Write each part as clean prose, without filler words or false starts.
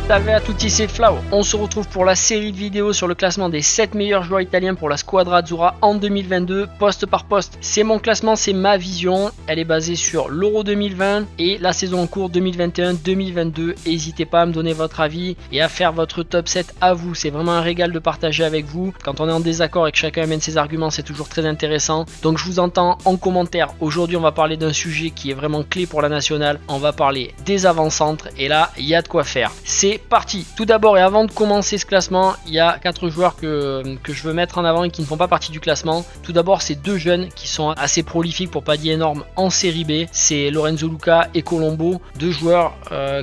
Salve à tutti, c'est Flau. On se retrouve pour la série de vidéos sur le classement des 7 meilleurs joueurs italiens pour la Squadra Azzurra en 2022, poste par poste. C'est mon classement, c'est ma vision. Elle est basée sur l'Euro 2020 et la saison en cours 2021-2022. N'hésitez pas à me donner votre avis et à faire votre top 7 à vous. C'est vraiment un régal de partager avec vous. Quand on est en désaccord et que chacun amène ses arguments, c'est toujours très intéressant. Donc je vous entends en commentaire. Aujourd'hui, on va parler d'un sujet qui est vraiment clé pour la nationale. On va parler des avant-centres et là, il y a de quoi faire. C'est parti. Tout d'abord et avant de commencer ce classement, il y a 4 joueurs que je veux mettre en avant et qui ne font pas partie du classement. Tout d'abord, c'est 2 jeunes qui sont assez prolifiques, pour pas dire énormes, en série B. C'est Lorenzo Luca et Colombo, 2 joueurs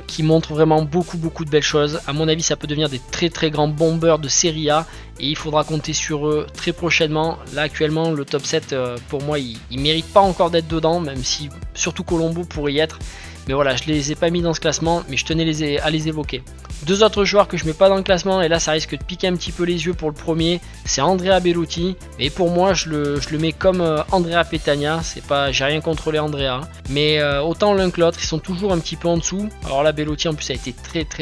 qui montrent vraiment beaucoup de belles choses. À mon avis, ça peut devenir des très grands bombeurs de série A et il faudra compter sur eux très prochainement. Là actuellement, le top 7 pour moi, il mérite pas encore d'être dedans, même si surtout Colombo pourrait y être. Mais voilà, je les ai pas mis dans ce classement, mais je tenais à les évoquer. 2 autres joueurs que je mets pas dans le classement, et là ça risque de piquer un petit peu les yeux pour le premier, c'est Andrea Bellotti. Mais pour moi, je le mets comme Andrea Petagna. C'est pas, j'ai rien contre les Andrea, mais autant l'un que l'autre, ils sont toujours un petit peu en dessous. Alors là, Bellotti en plus a été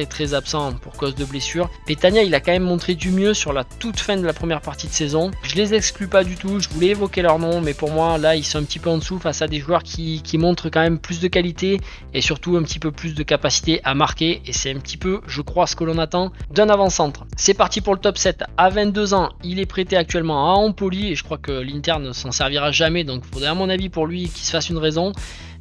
très absent pour cause de blessures. Petagna, il a quand même montré du mieux sur la toute fin de la première partie de saison. Je les exclus pas du tout, je voulais évoquer leur nom, mais pour moi là ils sont un petit peu en dessous face à des joueurs qui montrent quand même plus de qualité et surtout un petit peu plus de capacité à marquer, et c'est un petit peu, je crois, ce que l'on attend d'un avant-centre. C'est parti pour le top 7. À 22 ans, il est prêté actuellement à Empoli et je crois que l'Inter ne s'en servira jamais, donc il faudrait à mon avis pour lui qu'il se fasse une raison.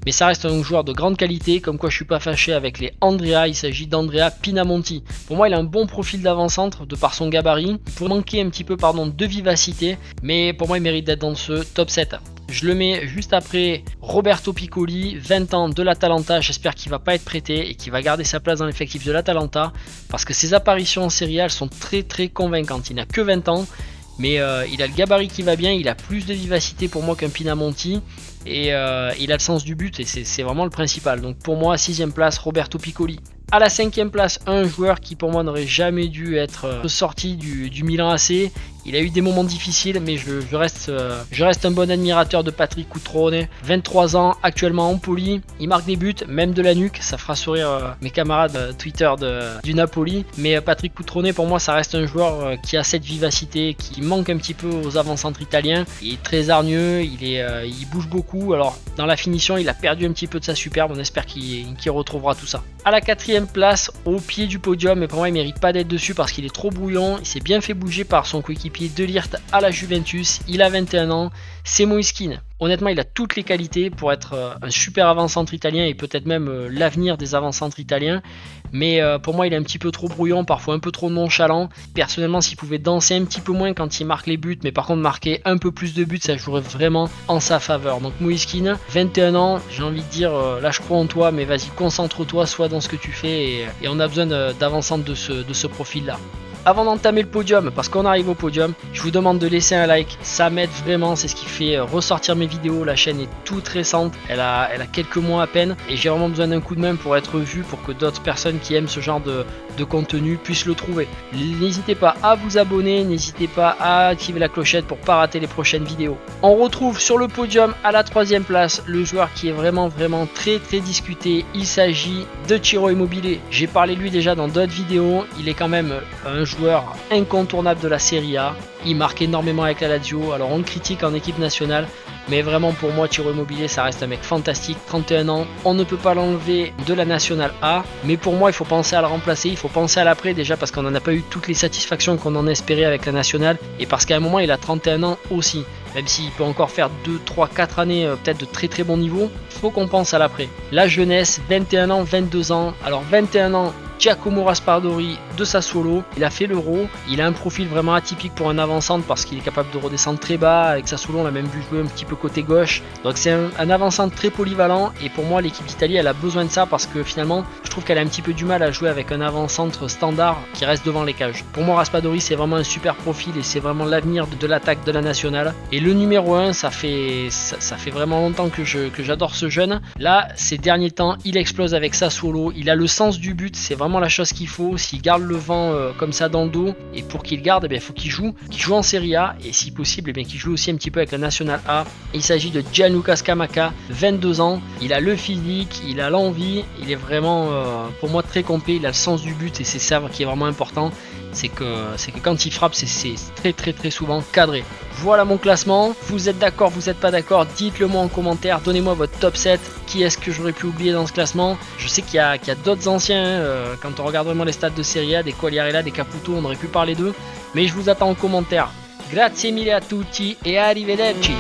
Mais ça reste un joueur de grande qualité, comme quoi je suis pas fâché avec les Andrea. Il s'agit d'Andrea Pinamonti. Pour moi, il a un bon profil d'avant-centre de par son gabarit. Il peut manquer un petit peu de vivacité, mais pour moi, il mérite d'être dans ce top 7. Je le mets juste après Roberto Piccoli, 20 ans de l'Atalanta. J'espère qu'il va pas être prêté et qu'il va garder sa place dans l'effectif de l'Atalanta, parce que ses apparitions en Serie A sont très convaincantes. Il n'a que 20 ans, mais il a le gabarit qui va bien, il a plus de vivacité pour moi qu'un Pinamonti. Et il a le sens du but et c'est vraiment le principal. Donc pour moi, 6ème place, Roberto Piccoli. À la 5ème place, un joueur qui pour moi n'aurait jamais dû être sorti du Milan AC. Il a eu des moments difficiles, mais je reste un bon admirateur de Patrick Cutrone. 23 ans, actuellement en Empoli. Il marque des buts, même de la nuque. Ça fera sourire mes camarades Twitter du Napoli. Mais Patrick Cutrone, pour moi, ça reste un joueur qui a cette vivacité, qui manque un petit peu aux avant-centres italiens. Il est très hargneux, il bouge beaucoup. Alors, dans la finition, il a perdu un petit peu de sa superbe. On espère qu'il retrouvera tout ça. À la 4ème place, au pied du podium, mais pour moi, il mérite pas d'être dessus parce qu'il est trop brouillon. Il s'est bien fait bouger par son coéquipier De Ligt à la Juventus. Il a 21 ans, c'est Moise Kean. Honnêtement, il a toutes les qualités pour être un super avant-centre italien et peut-être même l'avenir des avant-centres italiens. Mais pour moi, il est un petit peu trop brouillon, parfois un peu trop nonchalant. Personnellement, s'il pouvait danser un petit peu moins quand il marque les buts, mais par contre marquer un peu plus de buts, ça jouerait vraiment en sa faveur. Donc Moise Kean, 21 ans, j'ai envie de dire, là je crois en toi, mais vas-y, concentre-toi, sois dans ce que tu fais, et on a besoin d'avant-centre de ce profil-là. Avant d'entamer le podium, parce qu'on arrive au podium, je vous demande de laisser un like, ça m'aide vraiment, c'est ce qui fait ressortir mes vidéos. La chaîne est toute récente, elle a quelques mois à peine, et j'ai vraiment besoin d'un coup de main pour être vu, pour que d'autres personnes qui aiment ce genre de contenu puissent le trouver. N'hésitez pas à vous abonner, n'hésitez pas à activer la clochette pour pas rater les prochaines vidéos. On retrouve sur le podium à la 3ème place le joueur qui est vraiment très discuté. Il s'agit de Ciro Immobile. J'ai parlé de lui déjà dans d'autres vidéos, il est quand même un joueur incontournable de la Serie A. Il marque énormément avec la Lazio. Alors on le critique en équipe nationale, mais vraiment pour moi Ciro Immobile, ça reste un mec fantastique. 31 ans, on ne peut pas l'enlever de la Nationale A, mais pour moi il faut penser à le remplacer, il faut penser à l'après déjà, parce qu'on n'en a pas eu toutes les satisfactions qu'on en espérait avec la Nationale, et parce qu'à un moment il a 31 ans aussi. Même s'il peut encore faire 2, 3, 4 années peut-être de très bon niveau, il faut qu'on pense à l'après. La jeunesse, 21 ans, 22 ans. Alors 21 ans, Giacomo Raspadori de Sassuolo, il a fait l'Euro, il a un profil vraiment atypique pour un avant-centre parce qu'il est capable de redescendre très bas. Avec Sassuolo, on l'a même vu jouer un petit peu côté gauche. Donc c'est un avant-centre très polyvalent, et pour moi l'équipe d'Italie elle a besoin de ça, parce que finalement je trouve qu'elle a un petit peu du mal à jouer avec un avant-centre standard qui reste devant les cages. Pour moi Raspadori c'est vraiment un super profil et c'est vraiment l'avenir de l'attaque de la nationale. Et le numéro 1, ça fait vraiment longtemps que j'adore ce jeune. Là, ces derniers temps, il explose avec Sassuolo, il a le sens du but, c'est vraiment vraiment la chose qu'il faut. S'il garde le vent comme ça dans le dos, et pour qu'il garde, il faut qu'il joue en Serie A, et si possible, qu'il joue aussi un petit peu avec la National A. Il s'agit de Gianluca Scamacca, 22 ans. Il a le physique, il a l'envie, il est vraiment pour moi très complet. Il a le sens du but et c'est ça qui est vraiment important. C'est que quand il frappe, c'est très souvent cadré. Voilà mon classement. Vous êtes d'accord, vous n'êtes pas d'accord? Dites-le moi en commentaire. Donnez-moi votre top 7. Qui est-ce que j'aurais pu oublier dans ce classement? Je sais qu'il y a d'autres anciens. Quand on regarde vraiment les stats de Serie A, des Quagliarella, des Caputo, on aurait pu parler d'eux. Mais je vous attends en commentaire. Grazie mille a tutti e arrivederci.